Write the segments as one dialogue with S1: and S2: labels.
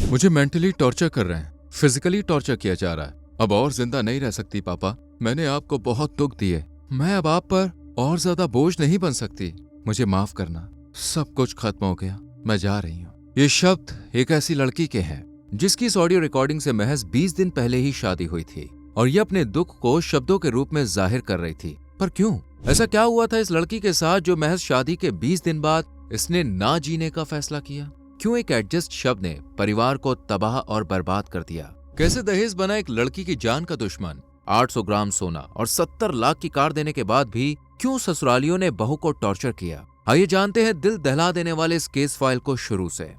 S1: मुझे mentally torture कर रहे हैं, फिजिकली टॉर्चर किया जा रहा है। अब और जिंदा नहीं रह सकती पापा। मैंने आपको बहुत दुख दिए। मैं अब आप पर और ज्यादा बोझ नहीं बन सकती। मुझे माफ करना। सब कुछ खत्म हो गया। मैं जा रही हूँ। ये शब्द एक ऐसी लड़की के हैं जिसकी इस ऑडियो रिकॉर्डिंग से महज 20 दिन पहले ही शादी हुई थी और ये अपने दुख को शब्दों के रूप में जाहिर कर रही थी। पर क्यों? ऐसा क्या हुआ था इस लड़की के साथ जो महज शादी के 20 दिन बाद इसने ना जीने का फैसला किया? क्यों एक एडजस्ट शब्द ने परिवार को तबाह और बर्बाद कर दिया? कैसे दहेज बना एक लड़की की जान का दुश्मन? 800 ग्राम सोना और 70 लाख की कार देने के बाद भी क्यों ससुरालियों ने बहू को टॉर्चर किया? आइए जानते हैं दिल दहला देने वाले इस केस फाइल को शुरू से।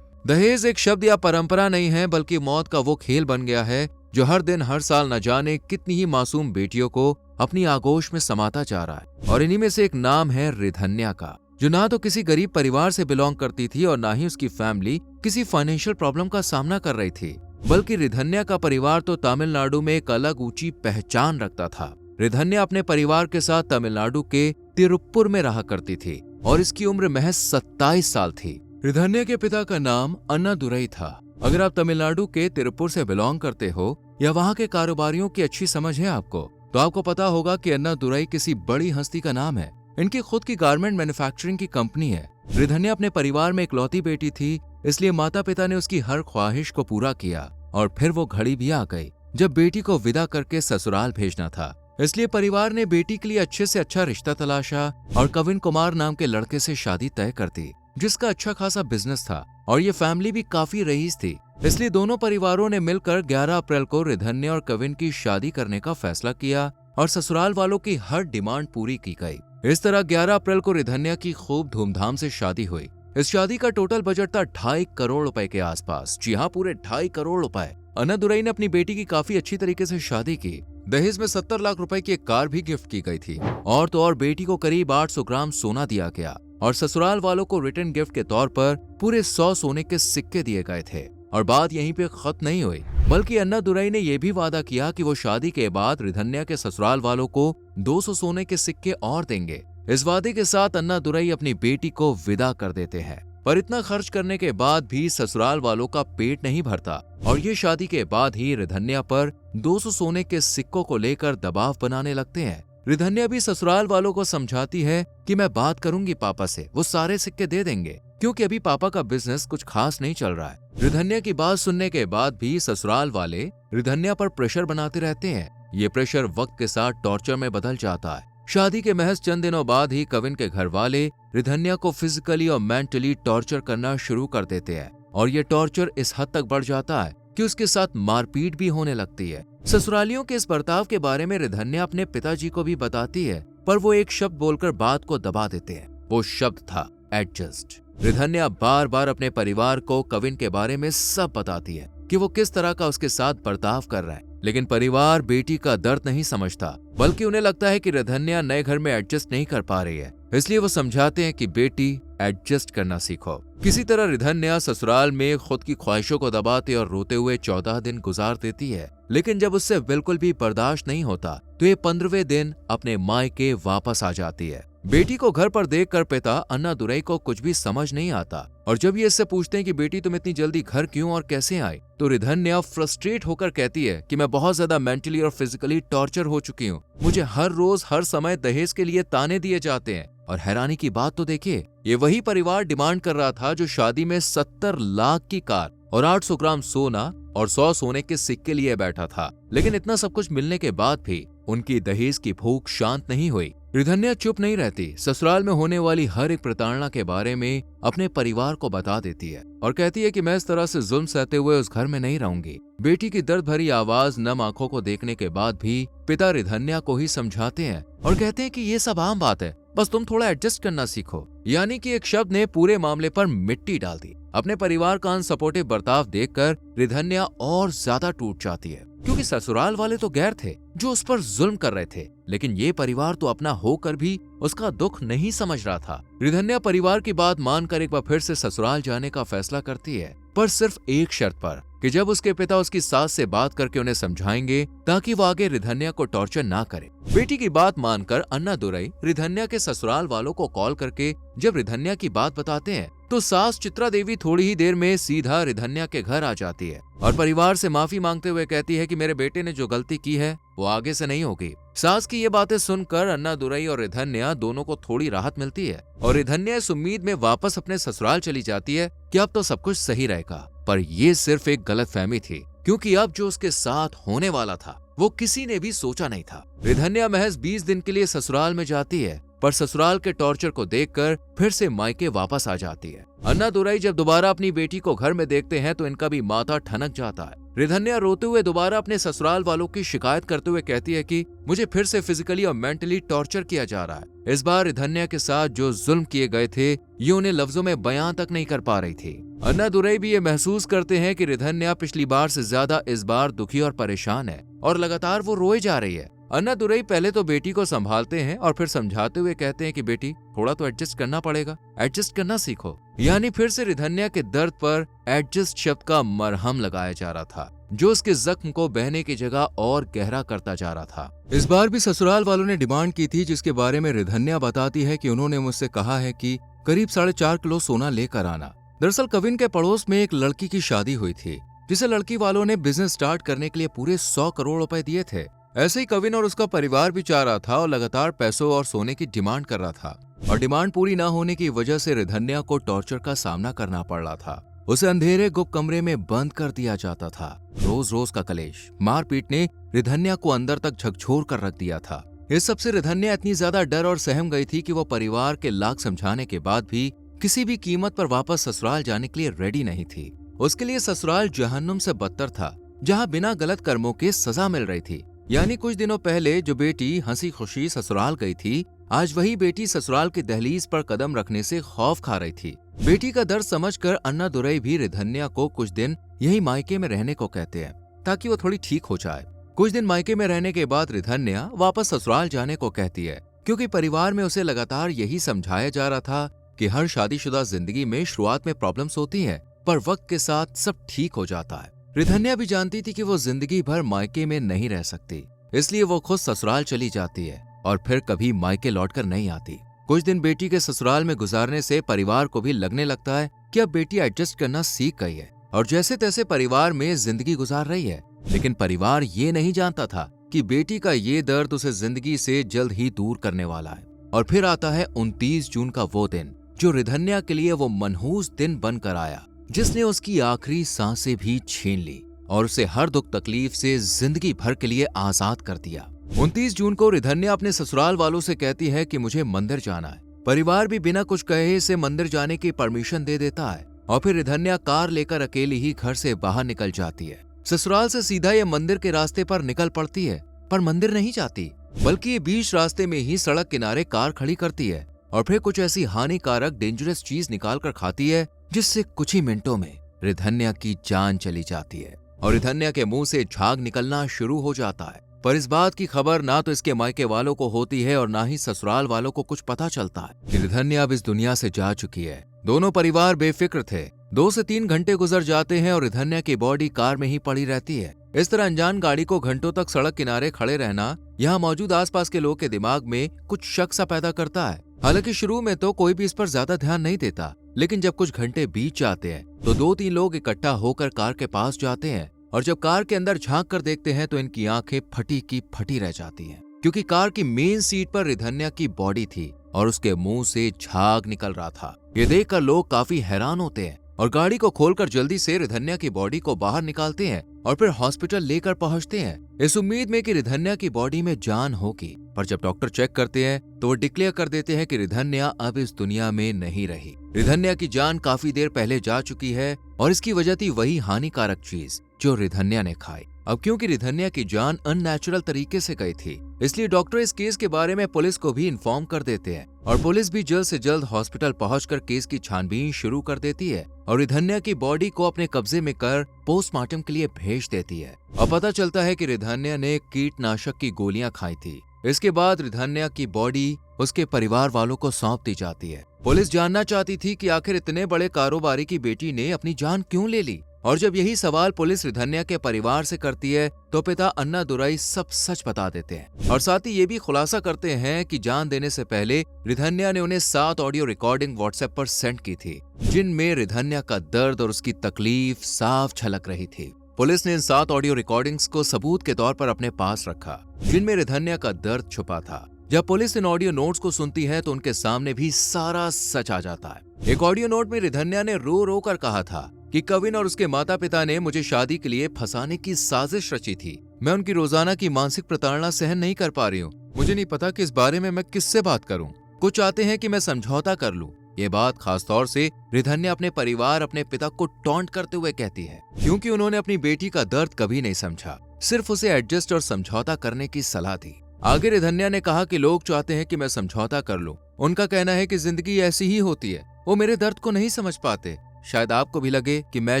S1: दहेज एक शब्द या परंपरा नहीं है, बल्कि मौत का वो खेल बन गया है जो हर दिन हर साल न जाने कितनी ही मासूम बेटियों को अपनी आगोश में समाता जा रहा है। और इन्हीं में से एक नाम है रिधन्या का, जो ना तो किसी गरीब परिवार से बिलोंग करती थी और ना ही उसकी फैमिली किसी फाइनेंशियल प्रॉब्लम का सामना कर रही थी, बल्कि रिधन्या का परिवार तो तमिलनाडु में एक अलग ऊंची पहचान रखता था। रिधन्या अपने परिवार के साथ तमिलनाडु के तिरुप्पुर में रहा करती थी और इसकी उम्र महज 27 साल थी। रिधन्या के पिता का नाम अन्नादुरई था। अगर आप तमिलनाडु के तिरुपुर से बिलोंग करते हो या वहाँ के कारोबारियों की अच्छी समझ है आपको, तो आपको पता होगा कि अन्नादुरई किसी बड़ी हस्ती का नाम है। इनकी खुद की गारमेंट मैन्युफैक्चरिंग की कंपनी है। रिधन्या अपने परिवार में इकलौती बेटी थी, इसलिए माता पिता ने उसकी हर ख्वाहिश को पूरा किया। और फिर वो घड़ी भी आ गई जब बेटी को विदा करके ससुराल भेजना था। इसलिए परिवार ने बेटी के लिए अच्छे से अच्छा रिश्ता तलाशा और कविन कुमार नाम के लड़के से शादी तय कर दी, जिसका अच्छा खासा बिजनेस था और ये फैमिली भी काफी रईस थी। इसलिए दोनों परिवारों ने मिलकर 11 अप्रैल को रिधन्या और कविन की शादी करने का फैसला किया और ससुराल वालों की हर डिमांड पूरी की गई। इस तरह 11 अप्रैल को रिधन्या की खूब धूमधाम से शादी हुई। इस शादी का टोटल बजट था 2.5 करोड़ रुपए के आसपास। जी हाँ, पूरे 2.5 करोड़ रुपए। अन्नादुरई ने अपनी बेटी की काफी अच्छी तरीके से शादी की। दहेज में 70 लाख रुपए की एक कार भी गिफ्ट की गई थी और तो और बेटी को करीब 800 ग्राम सोना दिया गया और ससुराल वालों को रिटर्न गिफ्ट के तौर पर पूरे 100 सोने के सिक्के दिए गए थे। और बात यहीं पे खत्म नहीं हुई, बल्कि अन्नादुरई ने यह भी वादा किया कि वो शादी के बाद रिधन्या के ससुराल वालों को 200 सोने के सिक्के और देंगे। इस वादे के साथ अन्नादुरई अपनी बेटी को विदा कर देते हैं। पर इतना खर्च करने के बाद भी ससुराल वालों का पेट नहीं भरता और ये शादी के बाद ही रिधन्या पर 200 सोने के सिक्कों को लेकर दबाव बनाने लगते हैं। रिधन्या भी ससुराल वालों को समझाती है कि मैं बात करूंगी पापा से, वो सारे सिक्के दे देंगे, क्योंकि अभी पापा का बिजनेस कुछ खास नहीं चल रहा है। रिधन्या की बात सुनने के बाद भी ससुराल वाले रिधन्या पर प्रेशर बनाते रहते हैं। ये प्रेशर वक्त के साथ टॉर्चर में बदल जाता है। शादी के महज चंद दिनों बाद ही कविन के घर वाले रिधन्या को फिजिकली और मेंटली टॉर्चर करना शुरू कर देते हैं और ये टॉर्चर इस हद तक बढ़ जाता है कि उसके साथ मारपीट भी होने लगती है। ससुरालियों के इस बर्ताव के बारे में रिधन्या अपने पिताजी को भी बताती है, पर वो एक शब्द बोलकर बात को दबा देते हैं। वो शब्द था एडजस्ट। रिधन्या बार बार अपने परिवार को कविन के बारे में सब बताती है कि वो किस तरह का उसके साथ बर्ताव कर रहा है, लेकिन परिवार बेटी का दर्द नहीं समझता, बल्कि उन्हें लगता है कि रिधन्या नए घर में एडजस्ट नहीं कर पा रही है। इसलिए वो समझाते हैं कि बेटी एडजस्ट करना सीखो। किसी तरह रिधन्या ससुराल में खुद की ख्वाहिशों को दबाते और रोते हुए 14 दिन गुजार देती है, लेकिन जब उससे बिल्कुल भी बर्दाश्त नहीं होता तो ये 15वें दिन अपने मायके वापस आ जाती है। बेटी को घर पर देखकर पिता अन्नादुरई को कुछ भी समझ नहीं आता और जब ये इससे पूछते हैं कि बेटी तुम इतनी जल्दी घर क्यों और कैसे आई, तो रिधन्या फ्रस्ट्रेट होकर कहती है कि मैं बहुत ज्यादा मेंटली और फिजिकली टॉर्चर हो चुकी हूँ। मुझे हर रोज हर समय दहेज के लिए ताने दिए जाते हैं। और हैरानी की बात तो देखिए, ये वही परिवार डिमांड कर रहा था जो शादी में 70 लाख की कार और 800 ग्राम सोना और 100 सोने के सिक्के लिए बैठा था। लेकिन इतना सब कुछ मिलने के बाद भी उनकी दहेज की भूख शांत नहीं हुई। रिधन्या चुप नहीं रहती, ससुराल में होने वाली हर एक प्रताड़ना के बारे में अपने परिवार को बता देती है और कहती है कि मैं इस तरह से जुल्म सहते हुए उस घर में नहीं रहूंगी। बेटी की दर्द भरी आवाज नम आंखों को देखने के बाद भी पिता रिधन्या को ही समझाते हैं और कहते हैं कि ये सब आम बात है, बस तुम थोड़ा एडजस्ट करना सीखो। यानी कि एक शब्द ने पूरे मामले पर मिट्टी डाल दी। अपने परिवार का अनसपोर्टिव बर्ताव देखकर रिधन्या और ज्यादा टूट जाती है, क्योंकि ससुराल वाले तो गैर थे जो उस पर जुल्म कर रहे थे, लेकिन ये परिवार तो अपना होकर भी उसका दुख नहीं समझ रहा था। रिधन्या परिवार की बात मानकर एक बार फिर से ससुराल जाने का फैसला करती है पर सिर्फ एक शर्त पर कि जब उसके पिता उसकी सास से बात करके उन्हें समझाएंगे ताकि वो आगे रिधन्या को टॉर्चर ना करे। बेटी की बात मानकर अन्नादुरई रिधन्या के ससुराल वालों को कॉल करके जब रिधन्या की बात बताते हैं तो सास चित्रा देवी थोड़ी ही देर में सीधा रिधन्या के घर आ जाती है और परिवार से माफी मांगते हुए कहती है कि मेरे बेटे ने जो गलती की है वो आगे से नहीं होगी। सास की ये बातें सुनकर अन्नादुरई और रिधन्या दोनों को थोड़ी राहत मिलती है और रिधन्या इस उम्मीद में वापस अपने ससुराल चली जाती है कि अब तो सब कुछ सही रहेगा। पर ये सिर्फ एक गलतफहमी थी, क्योंकि अब जो उसके साथ होने वाला था वो किसी ने भी सोचा नहीं था। रिधन्या महज 20 दिन के लिए ससुराल में जाती है, पर ससुराल के टॉर्चर को देखकर फिर से मायके वापस आ जाती है। अन्नादुरई जब दोबारा अपनी बेटी को घर में देखते हैं तो इनका भी माथा ठनक जाता है। रिधन्या रोते हुए दोबारा अपने ससुराल वालों की शिकायत करते हुए कहती है कि मुझे फिर से फिजिकली और मेंटली टॉर्चर किया जा रहा है। इस बार रिधन्या के साथ जो जुल्म किए गए थे ये उन्हें लफ्जों में बयां तक नहीं कर पा रही थी। अन्नादुरई भी ये महसूस करते हैं कि रिधन्या पिछली बार से ज्यादा इस बार दुखी और परेशान है और लगातार वो रोए जा रही है। अन्नादुरई पहले तो बेटी को संभालते हैं और फिर समझाते हुए कहते हैं कि बेटी थोड़ा तो एडजस्ट करना पड़ेगा, एडजस्ट करना सीखो। यानी फिर से रिधन्या के दर्द पर एडजस्ट शब्द का मरहम लगाया जा रहा था, जो उसके जख्म को बहने की जगह और गहरा करता जा रहा था। इस बार भी ससुराल वालों ने डिमांड की थी, जिसके बारे में रिधन्या बताती है कि उन्होंने मुझसे कहा है कि करीब 4.5 किलो सोना लेकर आना। दरअसल कविन के पड़ोस में एक लड़की की शादी हुई थी, जिसे लड़की वालों ने बिजनेस स्टार्ट करने के लिए पूरे 100 करोड़ रुपए दिए थे। ऐसे ही कविन और उसका परिवार भी चाह रहा था और लगातार पैसों और सोने की डिमांड कर रहा था, और डिमांड पूरी ना होने की वजह से रिधन्या को टॉर्चर का सामना करना पड़ रहा था। उसे अंधेरे गुप्त कमरे में बंद कर दिया जाता था। रोज रोज का कलेश, मारपीट ने रिधन्या को अंदर तक झकझोर कर रख दिया था। इस सबसे रिधन्या इतनी ज्यादा डर और सहम गई थी कि वो परिवार के लाख समझाने के बाद भी किसी भी कीमत पर वापस ससुराल जाने के लिए रेडी नहीं थी। उसके लिए ससुराल जहन्नुम से बदतर था, जहाँ बिना गलत कर्मों के सजा मिल रही थी। यानी कुछ दिनों पहले जो बेटी हंसी खुशी ससुराल गई थी, आज वही बेटी ससुराल की दहलीज पर कदम रखने से खौफ खा रही थी। बेटी का दर्द समझकर अन्नादुरई भी रिधन्या को कुछ दिन यही मायके में रहने को कहते हैं, ताकि वो थोड़ी ठीक हो जाए। कुछ दिन मायके में रहने के बाद रिधन्या वापस ससुराल जाने को कहती है, क्योंकि परिवार में उसे लगातार यही समझाया जा रहा था कि हर शादीशुदा जिंदगी में शुरुआत में प्रॉब्लम्स होती हैं, पर वक्त के साथ सब ठीक हो जाता है। रिधन्या भी जानती थी कि वो जिंदगी भर मायके में नहीं रह सकती, इसलिए वो खुद ससुराल चली जाती है और फिर कभी मायके लौटकर नहीं आती। कुछ दिन बेटी के ससुराल में गुजारने से परिवार को भी लगने लगता है कि अब बेटी एडजस्ट करना सीख गई है और जैसे तैसे परिवार में जिंदगी गुजार रही है। लेकिन परिवार ये नहीं जानता था कि बेटी का ये दर्द उसे जिंदगी से जल्द ही दूर करने वाला है। और फिर आता है 29 जून का वो दिन, जो रिधन्या के लिए वो मनहूस दिन बनकर आया, जिसने उसकी आखिरी सांसें भी छीन ली और उसे हर दुख तकलीफ से जिंदगी भर के लिए आजाद कर दिया। 29 जून को रिधन्या अपने ससुराल वालों से कहती है कि मुझे मंदिर जाना है। परिवार भी बिना कुछ कहे इसे मंदिर जाने की परमिशन दे देता है और फिर रिधन्या कार लेकर अकेली ही घर से बाहर निकल जाती है। ससुराल से सीधा ये मंदिर के रास्ते पर निकल पड़ती है, पर मंदिर नहीं जाती, बल्कि ये बीच रास्ते में ही सड़क किनारे कार खड़ी करती है और फिर कुछ ऐसी हानिकारक डेंजरस चीज निकाल कर खाती है, जिससे कुछ ही मिनटों में रिधन्या की जान चली जाती है और रिधन्या के मुंह से झाग निकलना शुरू हो जाता है। पर इस बात की खबर ना तो इसके मायके वालों को होती है और ना ही ससुराल वालों को कुछ पता चलता है कि रिधन्या अब इस दुनिया से जा चुकी है। दोनों परिवार बेफिक्र थे। 2 से 3 घंटे गुजर जाते हैं और रिधन्या की बॉडी कार में ही पड़ी रहती है। इस तरह अनजान गाड़ी को घंटों तक सड़क किनारे खड़े रहना यहाँ मौजूद आसपास के लोग के दिमाग में कुछ शक सा पैदा करता है। हालांकि शुरू में तो कोई भी इस पर ज्यादा ध्यान नहीं देता, लेकिन जब कुछ घंटे बीत जाते हैं तो 2-3 लोग इकट्ठा होकर कार के पास जाते हैं और जब कार के अंदर झांक कर देखते हैं तो इनकी आंखें फटी की फटी रह जाती हैं, क्योंकि कार की मेन सीट पर रिधन्या की बॉडी थी और उसके मुंह से झाग निकल रहा था। ये देखकर लोग काफी हैरान होते हैं और गाड़ी को खोलकर जल्दी से रिधन्या की बॉडी को बाहर निकालते हैं और फिर हॉस्पिटल लेकर पहुंचते हैं, इस उम्मीद में कि रिधन्या की बॉडी में जान होगी। पर जब डॉक्टर चेक करते हैं तो वो डिक्लेयर कर देते हैं कि रिधन्या अब इस दुनिया में नहीं रही। रिधन्या की जान काफी देर पहले जा चुकी है और इसकी वजह थी वही हानिकारक चीज जो रिधन्या ने खाई। अब क्योंकि रिधन्या की जान अननेचुरल तरीके से गई थी, इसलिए डॉक्टर इस केस के बारे में पुलिस को भी इन्फॉर्म कर देते हैं और पुलिस भी जल्द से जल्द हॉस्पिटल पहुंचकर केस की छानबीन शुरू कर देती है और रिधन्या की बॉडी को अपने कब्जे में कर पोस्टमार्टम के लिए भेज देती है। और पता चलता है कि रिधन्या ने कीटनाशक की गोलियां खाई थी। इसके बाद रिधन्या की बॉडी उसके परिवार वालों को सौंप दी जाती है पुलिस जानना चाहती थी कि आखिर इतने बड़े कारोबारी की बेटी ने अपनी जान क्यों ले ली, और जब यही सवाल पुलिस रिधन्या के परिवार से करती है तो पिता अन्नादुराई सब सच बता देते हैं और साथ ही ये भी खुलासा करते हैं कि जान देने से पहले रिधन्या ने उन्हें 7 ऑडियो रिकॉर्डिंग व्हाट्सएप पर सेंड की थी, जिनमें रिधन्या का दर्द और उसकी तकलीफ साफ झलक रही थी। पुलिस ने इन 7 ऑडियो रिकॉर्डिंग्स को सबूत के तौर पर अपने पास रखा, जिनमें रिधन्या का दर्द छुपा था। जब पुलिस इन ऑडियो नोट्स को सुनती है तो उनके सामने भी सारा सच आ जाता है। एक ऑडियो नोट में रिधन्या ने रो रो कर कहा था कि कविन और उसके माता पिता ने मुझे शादी के लिए फंसाने की साजिश रची थी। मैं उनकी रोजाना की मानसिक प्रताड़ना सहन नहीं कर पा रही हूँ। मुझे नहीं पता कि इस बारे में मैं किससे बात करूँ। कुछ चाहते हैं कि मैं समझौता कर लूँ। ये बात खासतौर से रिधन्या अपने परिवार, अपने पिता को टॉन्ट करते हुए कहती है, क्योंकि उन्होंने अपनी बेटी का दर्द कभी नहीं समझा, सिर्फ उसे एडजस्ट और समझौता करने की सलाह दी। आगे रिधन्या ने कहा कि लोग चाहते हैं कि मैं समझौता कर लूं। उनका कहना है कि जिंदगी ऐसी ही होती है, वो मेरे दर्द को नहीं समझ पाते। शायद आपको भी लगे कि मैं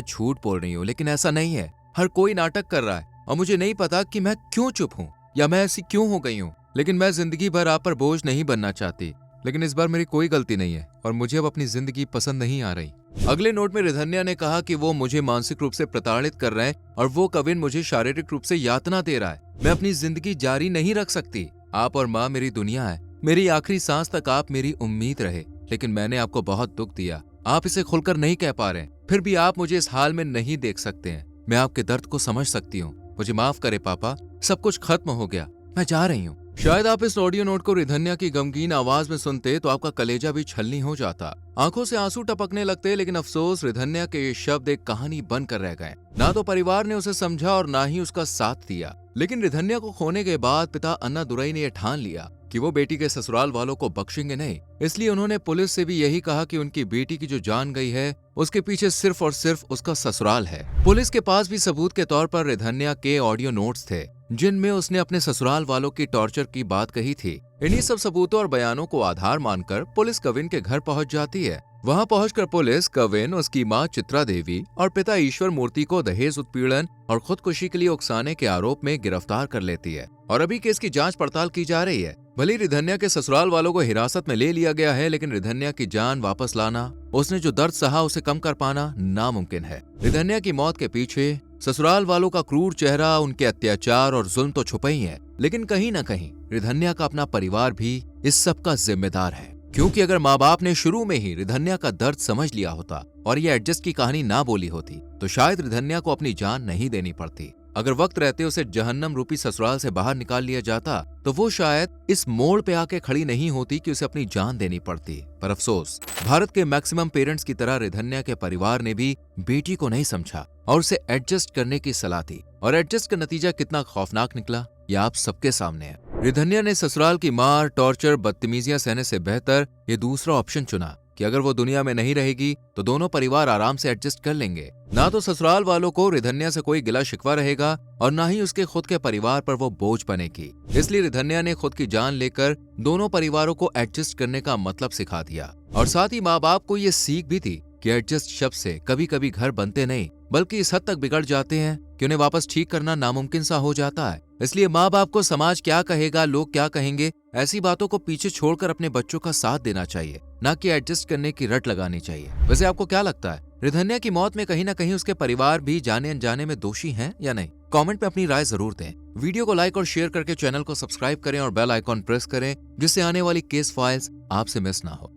S1: झूठ बोल रही हूँ, लेकिन ऐसा नहीं है। हर कोई नाटक कर रहा है और मुझे नहीं पता कि मैं क्यों चुप हूँ या मैं ऐसी क्यों हो गई हूँ, लेकिन मैं जिंदगी भर आप पर बोझ नहीं बनना चाहती। लेकिन इस बार मेरी कोई गलती नहीं है और मुझे अब अपनी जिंदगी पसंद नहीं आ रही। अगले नोट में रिधन्या ने कहा कि वो मुझे मानसिक रूप से प्रताड़ित कर रहे हैं और वो कविन मुझे शारीरिक रूप से यातना दे रहा है। मैं अपनी जिंदगी जारी नहीं रख सकती। आप और माँ मेरी दुनिया है। मेरी आखिरी सांस तक आप मेरी उम्मीद रहे, लेकिन मैंने आपको बहुत दुख दिया। आप इसे खुलकर नहीं कह पा रहे, फिर भी आप मुझे इस हाल में नहीं देख सकते हैं। मैं आपके दर्द को समझ सकती हूँ। मुझे माफ करे पापा, सब कुछ खत्म हो गया, मैं जा रही हूँ। शायद आप इस ऑडियो नोट को रिधन्या की गमगीन आवाज में सुनते तो आपका कलेजा भी छलनी हो जाता, आंखों से आंसू टपकने लगते। लेकिन अफसोस, रिधन्या के ये शब्द एक कहानी बनकर रह गए। ना तो परिवार ने उसे समझा और ना ही उसका साथ दिया। लेकिन रिधन्या को खोने के बाद पिता अन्नादुराई ने यह ठान लिया कि वो बेटी के ससुराल वालों को बख्शेंगे नहीं। इसलिए उन्होंने पुलिस से भी यही कहा कि उनकी बेटी की जो जान गई है उसके पीछे सिर्फ और सिर्फ उसका ससुराल है। पुलिस के पास भी सबूत के तौर पर रिधन्या के ऑडियो नोट्स थे, जिनमें उसने अपने ससुराल वालों की टॉर्चर की बात कही थी। इन्हीं सब सबूतों और बयानों को आधार मानकर पुलिस कविन के घर पहुंच जाती है। वहां पहुंचकर पुलिस कविन, उसकी मां चित्रा देवी और पिता ईश्वर मूर्ति को दहेज उत्पीड़न और खुदकुशी के लिए उकसाने के आरोप में गिरफ्तार कर लेती है और अभी केस की जांच पड़ताल की जा रही है। भले रिधन्या के ससुराल वालों को हिरासत में ले लिया गया है, लेकिन रिधन्या की जान वापस लाना, उसने जो दर्द सहा उसे कम कर पाना नामुमकिन है। रिधन्या की मौत के पीछे ससुराल वालों का क्रूर चेहरा, उनके अत्याचार और जुल्म तो छुपे ही है, लेकिन कहीं न कहीं रिधन्या का अपना परिवार भी इस सब का जिम्मेदार है। क्योंकि अगर माँ बाप ने शुरू में ही रिधन्या का दर्द समझ लिया होता और ये एडजस्ट की कहानी ना बोली होती तो शायद रिधन्या को अपनी जान नहीं देनी पड़ती। अगर वक्त रहते उसे जहन्नम रूपी ससुराल से बाहर निकाल लिया जाता तो वो शायद इस मोड़ पे आके खड़ी नहीं होती कि उसे अपनी जान देनी पड़ती। पर अफसोस, भारत के मैक्सिमम पेरेंट्स की तरह रिधन्या के परिवार ने भी बेटी को नहीं समझा और उसे एडजस्ट करने की सलाह दी, और एडजस्ट का नतीजा कितना खौफनाक निकला ये आप सबके सामने है। रिधन्या ने ससुराल की मार, टॉर्चर, बदतमीजियां सहने से बेहतर ये दूसरा ऑप्शन चुना कि अगर वो दुनिया में नहीं रहेगी तो दोनों परिवार आराम से एडजस्ट कर लेंगे। ना तो ससुराल वालों को रिधन्या से कोई गिला शिकवा रहेगा और ना ही उसके खुद के परिवार पर वो बोझ बनेगी। इसलिए रिधन्या ने खुद की जान लेकर दोनों परिवारों को एडजस्ट करने का मतलब सिखा दिया और साथ ही माँ बाप को ये सीख भी दी कि एडजस्ट शब्द से कभी कभी घर बनते नहीं, बल्कि इस हद तक बिगड़ जाते हैं कि उन्हें वापस ठीक करना नामुमकिन सा हो जाता है। इसलिए माँ बाप को समाज क्या कहेगा, लोग क्या कहेंगे, ऐसी बातों को पीछे छोड़कर अपने बच्चों का साथ देना चाहिए, ना कि एडजस्ट करने की रट लगानी चाहिए। वैसे आपको क्या लगता है, रिधन्या की मौत में कहीं ना कहीं उसके परिवार भी जाने अनजाने में दोषी हैं या नहीं? कमेंट में अपनी राय जरूर दें। वीडियो को लाइक और शेयर करके चैनल को सब्सक्राइब करें और बेल आइकॉन प्रेस करें, जिससे आने वाली केस फाइल्स आपसे मिस ना हो।